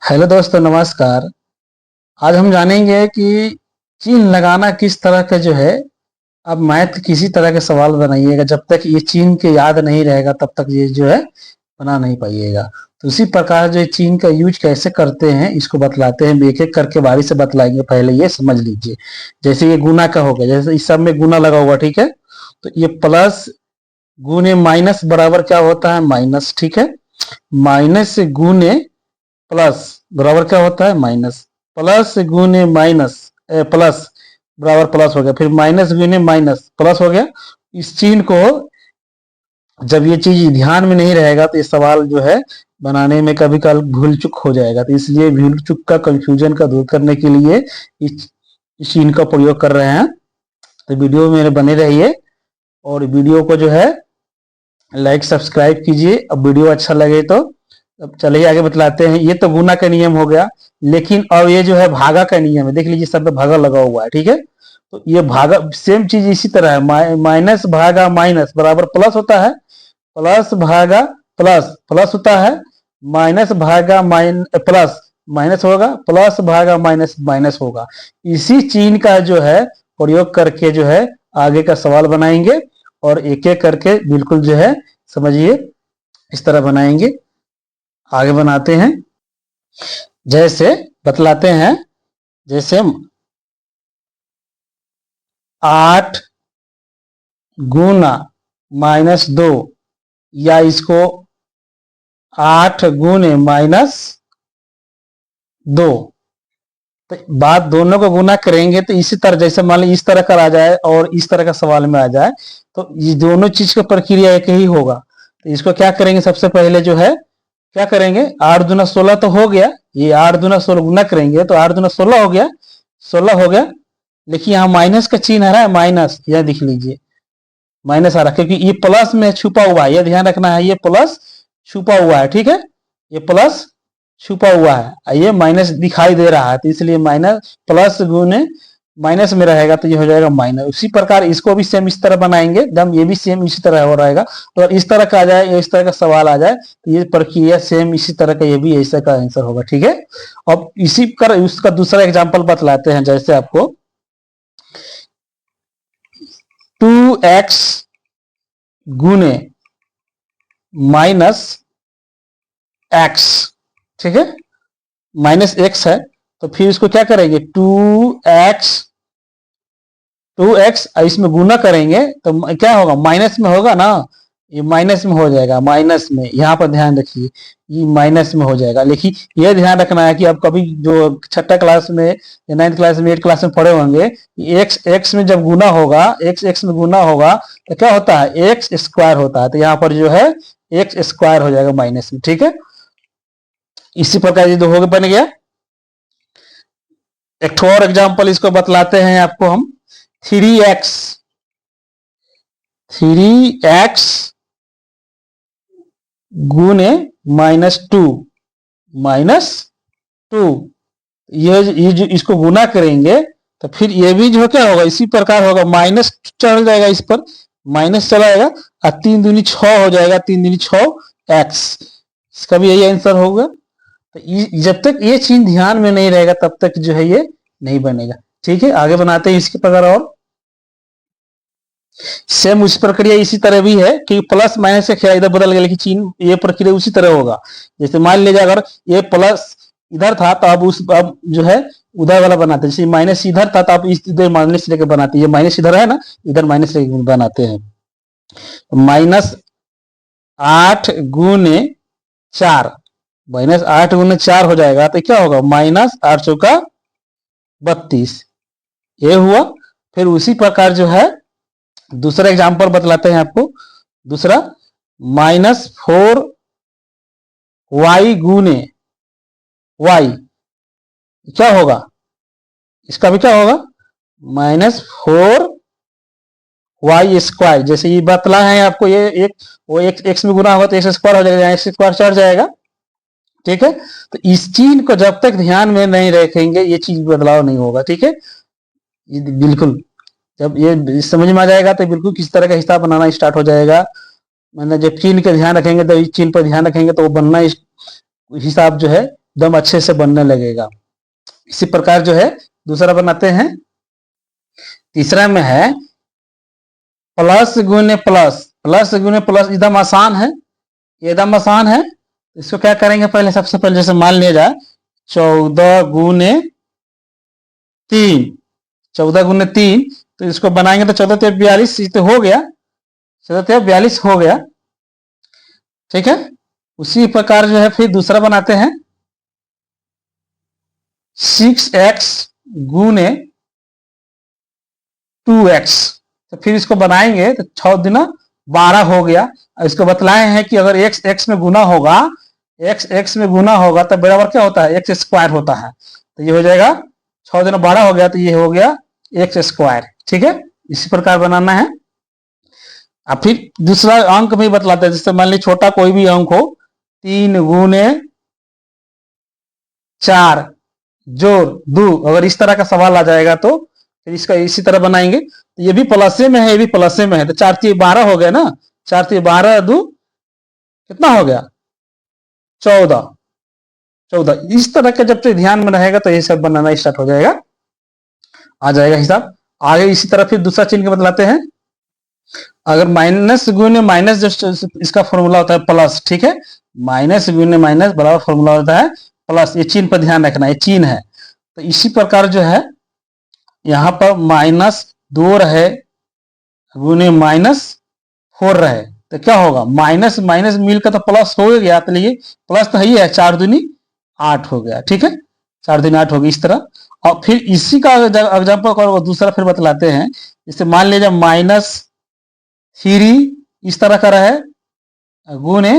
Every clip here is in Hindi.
हेलो दोस्तों, नमस्कार। आज हम जानेंगे कि चिन्ह लगाना किस तरह का जो है। आप मैथ किसी तरह के सवाल बनाइएगा, जब तक ये चिन्ह के याद नहीं रहेगा तब तक ये जो है बना नहीं पाइएगा। तो इसी प्रकार जो चिन्ह का यूज कैसे करते हैं इसको बतलाते हैं, एक एक करके बारी से बतलाएंगे। पहले ये समझ लीजिए, जैसे ये गुना का हो गया, जैसे इस सब में गुना लगा हुआ, ठीक है। तो ये प्लस गुने माइनस बराबर क्या होता है, माइनस, ठीक है। माइनस से गुने प्लस बराबर क्या होता है, माइनस। प्लस गुने माइनस प्लस बराबर प्लस हो गया, फिर माइनस गुने माइनस प्लस हो गया। इस चिन्ह को जब ये चीज ध्यान में नहीं रहेगा तो ये सवाल जो है बनाने में कभी कल भूल चुक हो जाएगा। तो इसलिए भूल चुक का, कंफ्यूजन का दूर करने के लिए इस चिन्ह का प्रयोग कर रहे हैं। तो वीडियो में बने रहिए और वीडियो को जो है लाइक सब्सक्राइब कीजिए। अब वीडियो अच्छा लगे तो अब चलिए आगे बतलाते हैं। ये तो गुना का नियम हो गया, लेकिन अब ये जो है भागा का नियम है। देख लीजिए, सब पे भागा लगा हुआ है, ठीक है। तो ये भागा सेम चीज इसी तरह है, माइनस भागा माइनस बराबर प्लस होता है, प्लस भागा प्लस प्लस होता है, माइनस भागा प्लस माइनस होगा, प्लस भागा माइनस माइनस होगा। इसी चिन्ह का जो है प्रयोग करके जो है आगे का सवाल बनाएंगे और एक एक करके बिल्कुल जो है समझिए इस तरह बनाएंगे। आगे बनाते हैं, जैसे बतलाते हैं। जैसे 8 गुना -2, या इसको 8 गुने -2। तो बात दोनों को गुना करेंगे तो इसी तरह, जैसे मान ली इस तरह का आ जाए और इस तरह का सवाल में आ जाए तो ये दोनों चीज का प्रक्रिया एक ही होगा। तो इसको क्या करेंगे, सबसे पहले जो है क्या करेंगे, 8 दूना 16 तो हो गया। ये 8 दूना 16 गुना करेंगे तो 8 दूना 16 हो गया, 16 हो गया। लेकिन यहाँ माइनस का चिन्ह आ रहा है, माइनस, यह देख लीजिए माइनस आ रहा है क्योंकि ये प्लस में छुपा हुआ है। यह ध्यान रखना है, ये प्लस छुपा हुआ है, ठीक है। ये प्लस छुपा हुआ है, ये माइनस दिखाई दे रहा है, तो इसलिए माइनस प्लस गुने माइनस में रहेगा तो ये हो जाएगा माइनस। उसी प्रकार इसको भी सेम इस तरह बनाएंगे, एकदम ये भी सेम इसी तरह हो रहेगा। तो इस तरह का आ जाए या इस तरह का सवाल आ जाए तो ये प्रक्रिया सेम इसी तरह का, ये भी ऐसा का आंसर होगा, ठीक है। अब इसी कर उसका दूसरा एग्जाम्पल बतलाते हैं। जैसे आपको 2x गुने माइनस x, ठीक है, माइनस x है। तो फिर इसको क्या करेंगे, 2x इसमें गुना करेंगे तो क्या होगा, माइनस में होगा ना, ये माइनस में हो जाएगा, माइनस में। यहाँ पर ध्यान रखिए, ये माइनस में हो जाएगा। लेकिन ये ध्यान रखना है कि आप कभी जो छठा क्लास में या 9th क्लास में 8th क्लास में पढ़े होंगे, x में जब गुना होगा, x में गुना होगा तो क्या होता है, x स्क्वायर होता है। तो यहाँ पर जो है x स्क्वायर हो जाएगा माइनस में, ठीक है। इसी प्रकार ये दो हो बन गया। एक और एग्जाम्पल इसको बतलाते हैं आपको हम। 3x गुने -2 ये जो इसको गुना करेंगे तो फिर ये भी जो क्या होगा, इसी प्रकार होगा, माइनस चढ़ जाएगा, इस पर माइनस चला जाएगा और 3 दूनी 6 हो जाएगा, 3 दूनी 6x। इसका भी यही आंसर होगा। तो जब तक ये चीज ध्यान में नहीं रहेगा तब तक जो है ये नहीं बनेगा, ठीक है। आगे बनाते हैं इसके प्रकार। और सेम उस प्रक्रिया इसी तरह भी है कि प्लस माइनस का ख्याल इधर बदल गया, लेकिन चिन्ह ये प्रक्रिया उसी तरह होगा। जैसे मान लीजिए अगर ये प्लस इधर था तो अब जो है उधर वाला बनाते हैं। जैसे माइनस इधर था तो आप इधर माइनस लेके बनाते हैं, ये माइनस इधर है ना, इधर माइनस लेके बनाते हैं। -8 गुने 4, -8 गुने 4 हो जाएगा तो क्या होगा, -8 चौका 32, ये हुआ। फिर उसी प्रकार जो है दूसरा एग्जाम्पल बतलाते हैं आपको। दूसरा -4y गुने y, क्या होगा, इसका भी क्या होगा, -4y स्क्वायर। जैसे ये बतला है आपको, ये एक वो x में गुना होगा तो x स्क्वायर हो जाएगा, x स्क्वायर चढ़ जाएगा, ठीक है। तो इस चीज को जब तक ध्यान में नहीं रखेंगे ये चीज बदलाव नहीं होगा, ठीक है। बिल्कुल जब ये समझ में आ जाएगा तो बिल्कुल किस तरह का हिसाब बनाना स्टार्ट हो जाएगा। मतलब जब चिन्ह का ध्यान रखेंगे तो इस चिन्ह पर ध्यान रखेंगे तो वो बनना हिसाब जो है एकदम अच्छे से बनने लगेगा। इसी प्रकार जो है दूसरा बनाते हैं। तीसरा में है प्लस गुने प्लस, प्लस गुने प्लस एकदम आसान है, एकदम आसान है। इसको क्या करेंगे, पहले सबसे पहले जैसे मान लिया जाए 14 गुने 3, 14 गुने 3, तो इसको बनाएंगे तो 14 ते 42, तो हो गया 14 ते 42 हो गया, ठीक है। उसी प्रकार जो है फिर दूसरा बनाते हैं 6x गुने 2x, तो फिर इसको बनाएंगे तो 6 दुना 12 हो गया। इसको बतलाए हैं कि अगर x x में गुना होगा, x x में गुना होगा तब बराबर क्या होता है, x स्क्वायर होता है। तो ये हो जाएगा 6 दुना 12 हो गया, तो ये हो गया x स्क्वायर, ठीक है। इसी प्रकार बनाना है। अब फिर दूसरा अंक भी बतलाते हैं, जैसे मान लीजिए छोटा कोई भी अंक हो, 3 गुने 4 जोड़ 2, अगर इस तरह का सवाल आ जाएगा तो फिर इसका इसी तरह बनाएंगे। तो ये भी प्लसे में है, ये भी प्लसे में है, तो 4 3 12 हो गया ना, 4 3 12 2 कितना हो गया 14, 14। इस तरह का जब तक ध्यान में रहेगा तो ये सब बनाना स्टार्ट हो जाएगा, आ जाएगा हिसाब। आगे इसी तरह फिर दूसरा चिन्ह बतलाते हैं। अगर माइनस गुने माइनस, जो इसका फॉर्मूला होता है प्लस, ठीक है, माइनस गुने माइनस बराबर फॉर्मूला होता है प्लस। ये चिन्ह पर ध्यान रखना, ये चिन्ह है। तो इसी प्रकार जो है यहां पर -2 रहे गुने -4 रहे, तो क्या होगा, माइनस माइनस मिलकर तो प्लस हो गया, तो लिए प्लस तो ही है, 4 दूनी 8 हो गया, ठीक है, 4 दूनी 8 हो गई इस तरह। और फिर इसी का एग्जाम्पल दूसरा फिर बतलाते हैं। जैसे मान लीजिए -3 इस तरह का रहे गुने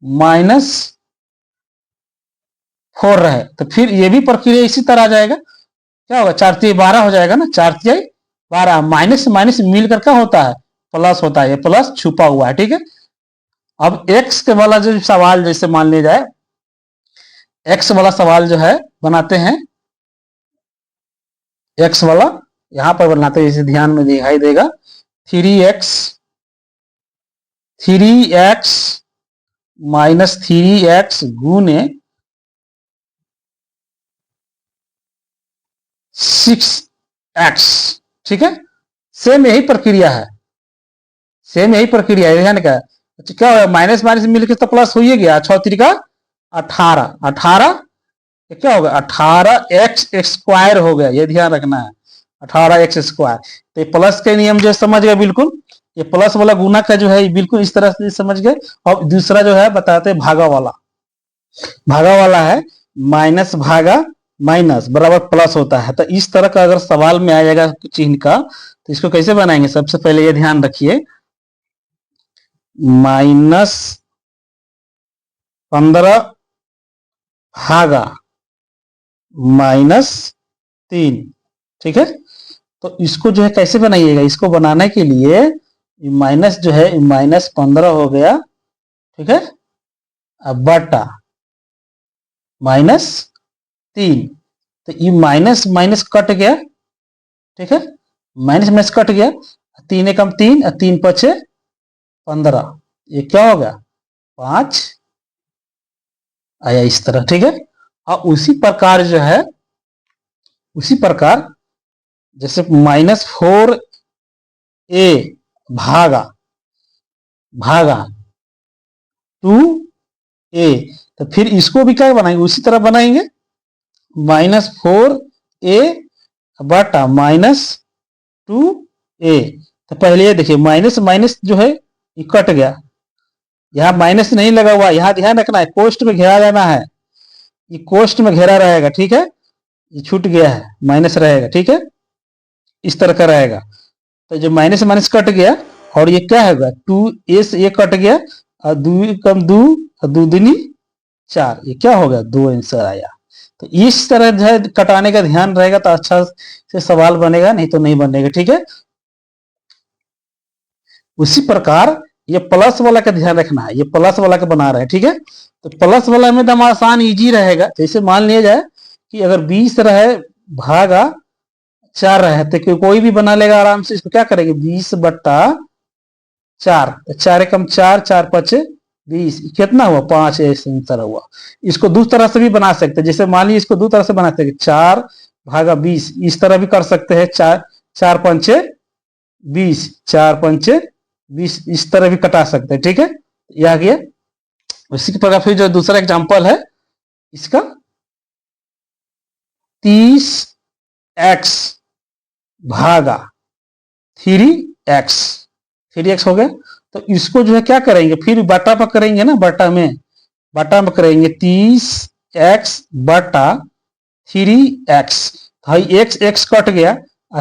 -4 रहे, तो फिर ये भी प्रक्रिया इसी तरह आ जाएगा। क्या होगा, 4 3 12 हो जाएगा ना, 4 3 12, माइनस माइनस मिलकर क्या होता है, प्लस होता है, ये प्लस छुपा हुआ है, ठीक है। अब एक्स के वाला जो सवाल, जैसे मान लिया जाए एक्स वाला सवाल जो है बनाते हैं, एक्स वाला यहां पर बनाते हैं, इसे ध्यान में दिखाई देगा 3x माइनस 3x गुने 6x, ठीक है। सेम यही प्रक्रिया है, सेम यही प्रक्रिया है, ध्यान का। अच्छा क्या होगा, माइनस माइनस मिलकर तो प्लस हो ही गया, 6 3 का 18, 18 क्या होगा 18x स्क्वायर हो गया, ये ध्यान रखना है, 18x स्क्वायर। तो प्लस के नियम जो समझ गए बिल्कुल, ये प्लस वाला गुना का जो है बिल्कुल इस तरह से समझ गए। और दूसरा जो है बताते हैं भागा वाला, भागा वाला है माइनस भागा माइनस बराबर प्लस होता है। तो इस तरह का अगर सवाल में आ जाएगा चिन्ह का, तो इसको कैसे बनाएंगे, सबसे पहले ये ध्यान रखिए, -15 भागा -3, ठीक है। तो इसको जो है कैसे बनाइएगा, इसको बनाने के लिए माइनस जो है -15 हो गया, ठीक है, अब बटा -3, तो ये माइनस माइनस कट गया, ठीक है, माइनस माइनस कट गया, 3 एकम 3 और 3 पचे 15, ये क्या हो गया 5 आया इस तरह, ठीक है। और उसी प्रकार जो है, उसी प्रकार जैसे -4a भागा भागा 2a, तो फिर इसको भी क्या बनाएंगे, उसी तरह बनाएंगे, -4a बटा -2a। तो पहले ये देखिए माइनस माइनस जो है ये कट गया, यहाँ माइनस नहीं लगा हुआ, यहाँ ध्यान रखना है कोष्ठ में घेरा जाना है, ये कोष्ठ में घेरा रहेगा, ठीक है, ये छूट गया है माइनस रहेगा, ठीक है, इस तरह का रहेगा। तो जो माइनस माइनस कट गया और ये क्या होगा 2a से ये कट गया, और 2 कम 2 और 2 दूनी 4, ये क्या होगा 2 आंसर आया। तो इस तरह जो है कटाने का ध्यान रहेगा तो अच्छा से सवाल बनेगा, नहीं तो नहीं बनेगा, ठीक है। उसी प्रकार ये प्लस वाला का ध्यान रखना है, ये प्लस वाला का बना रहे हैं, ठीक है। तो प्लस वाला में एकदम आसान इजी रहेगा। जैसे मान लिया जाए कि अगर 20 रहे भागा 4 रहे, तो कोई भी बना लेगा आराम से। इसको क्या करेंगे 20 बट्टा 4, 4 एकम 4, 4 5 20 कितना हुआ 5, ऐसे आंसर हुआ। इसको दूसरी तरह से भी बना सकते हैं, जैसे मान लीजिए इसको दूसरी तरह से बना सकते हैं 4/20, इस तरह भी कर सकते हैं। 4×5=20, 4×5=20, इस तरह भी कटा सकते हैं। ठीक है, ये आ गया। उसी प्रकार फिर जो दूसरा एग्जांपल है इसका 30x/3x, 3x हो गया। तो इसको जो है क्या करेंगे, फिर बटा पर करेंगे ना, बटा में करेंगे 30x/3x। तो x कट गया,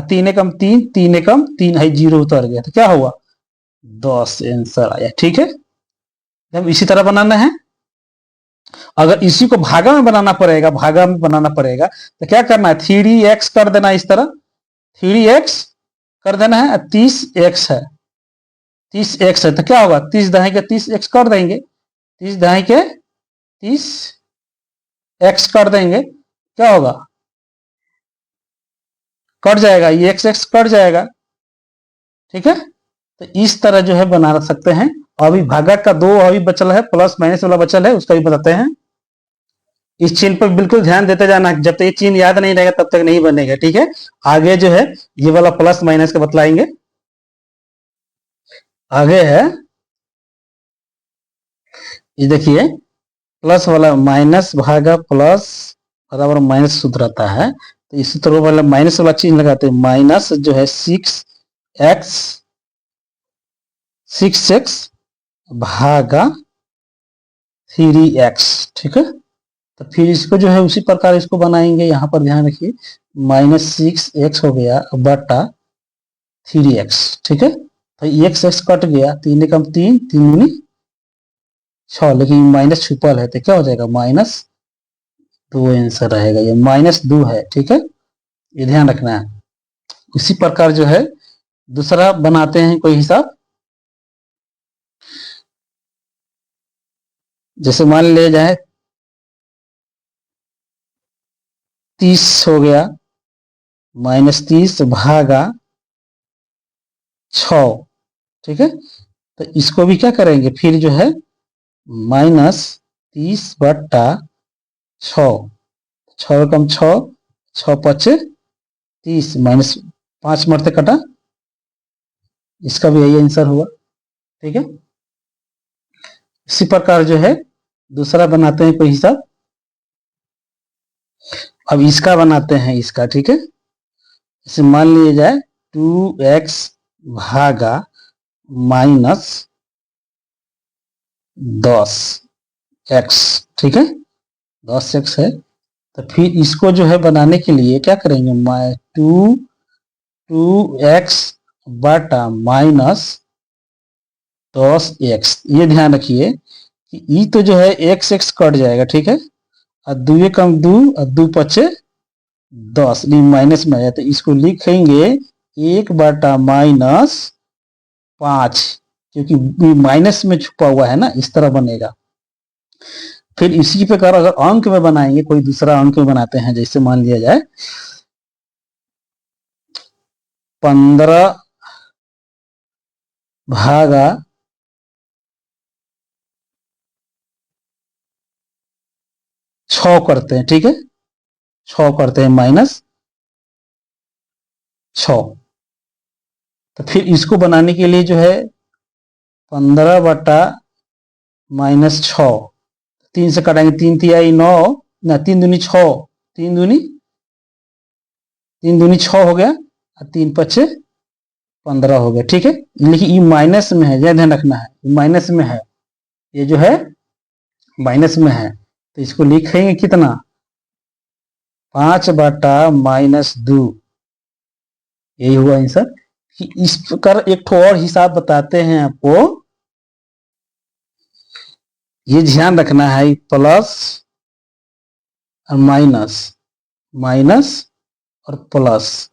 3 एकम 3, 3 एकम 3 है, 0 उतर गया, तो क्या हुआ 10 आंसर आया। ठीक है, जब इसी तरह बनाना है। अगर इसी को भागा में बनाना पड़ेगा, तो क्या करना है 3x कर देना, इस तरह 3x कर देना है। 30x है, 30x है, तो क्या होगा 30 दहाई के 30x कर देंगे, 30 दहाई के 30x कर देंगे, क्या होगा कट जाएगा, ये x कट जाएगा। ठीक है, तो इस तरह जो है बना सकते हैं। अभी भागक का 2 अभी बचल है, प्लस माइनस वाला बचल है, उसका भी बताते हैं। इस चिन्ह पर बिल्कुल ध्यान देते जाना, जब तक ये चिन्ह याद नहीं रहेगा तब तक नहीं बनेगा। ठीक है, आगे जो है ये वाला प्लस माइनस का बतलाएंगे। आगे है ये देखिए, प्लस वाला माइनस भागा प्लस बराबर माइनस सूत्र आता है, तो इसी तरह वाला माइनस वाला चिन्ह लगाते हैं। माइनस जो है 6x भागा 3x। ठीक है, तो फिर इसको जो है उसी प्रकार इसको बनाएंगे। यहाँ पर ध्यान रखिए, -6x हो गया बटा 3x। ठीक है, तो x कट गया, 3 एकम 3, 3 दूनी 6, लेकिन माइनस छुपल है, तो क्या हो जाएगा -2 आंसर रहेगा। ये -2 है। ठीक है, ये ध्यान रखना है। इसी प्रकार जो है दूसरा बनाते हैं कोई हिसाब, जैसे मान लिया जाए 30 हो गया, -30 भागा 6। ठीक है, तो इसको भी क्या करेंगे, फिर जो है -30 बटा 6, 6 कम 6, 6×5 30, -5 मरते कटा, इसका भी यही आंसर हुआ। ठीक है, इसी प्रकार जो है दूसरा बनाते हैं कोई हिसाब। अब इसका बनाते हैं, इसका। ठीक है, इसे मान लिया जाए 2x भागा -10x। ठीक है, 10x है, तो फिर इसको जो है बनाने के लिए क्या करेंगे, 2x बटा -10x। ये ध्यान रखिए कि ई तो जो है x कट जाएगा। ठीक है, और 2 कम 2 और 2×5=10, माइनस में आ जाए, तो इसको लिखेंगे 1 बटा -5, क्योंकि माइनस में छुपा हुआ है ना, इस तरह बनेगा। फिर इसी प्रकार अगर अंक में बनाएंगे, कोई दूसरा अंक में बनाते हैं, जैसे मान लिया जाए 15 भागा 6 करते हैं। ठीक है, 6 करते हैं -6, तो फिर इसको बनाने के लिए जो है 15 बटा -6, 3 से काटेंगे, 3 3 आई 9, ना 3 दूनी 6, 3 दूनी 6 हो गया, और 3×5 15 हो गया। ठीक है, लेकिन ये माइनस में है, यह ध्यान रखना है, माइनस में है, ये जो है माइनस में है, तो इसको लिखेंगे कितना 5 बटा -2। यही हुआ आंसर। कि इस प्रकार एक ठो और हिसाब बताते हैं आपको, ये ध्यान रखना है, प्लस और माइनस और प्लस,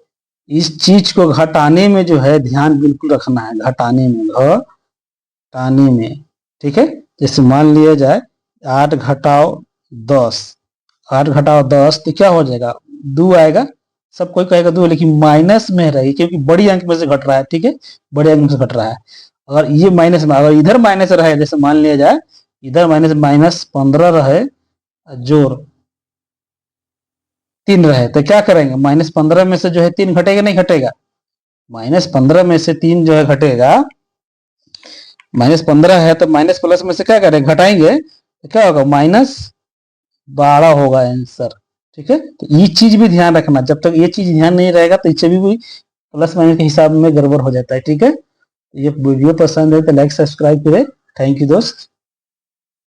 इस चीज को घटाने में जो है ध्यान बिल्कुल रखना है, घटाने में। ठीक है, जैसे मान लिया जाए 8 घटाओ 10, 8 घटाओ 10, तो क्या हो जाएगा 2 आएगा। सब कोई कहेगा 2, लेकिन माइनस में रही, क्योंकि बड़ी अंक में से घट रहा है। ठीक है, बड़े अंक में से घट रहा है। अगर ये माइनस में, अगर इधर माइनस रहे, जैसे मान लिया जाए इधर माइनस 15 रहे, जोर 3 रहे, तो क्या करेंगे, -15 में से जो है 3 घटेगा नहीं घटेगा, -15 में से 3 जो है घटेगा, -15 है तो माइनस प्लस में से क्या करेंगे, घटाएंगे तो क्या होगा, -12 होगा आंसर। ठीक है, तो ये चीज भी ध्यान रखना, जब तक ये चीज ध्यान नहीं रहेगा तो इससे भी प्लस माइनस के हिसाब में गड़बड़ हो जाता है। ठीक है, ये वीडियो पसंद है तो लाइक सब्सक्राइब करें। थैंक यू दोस्त।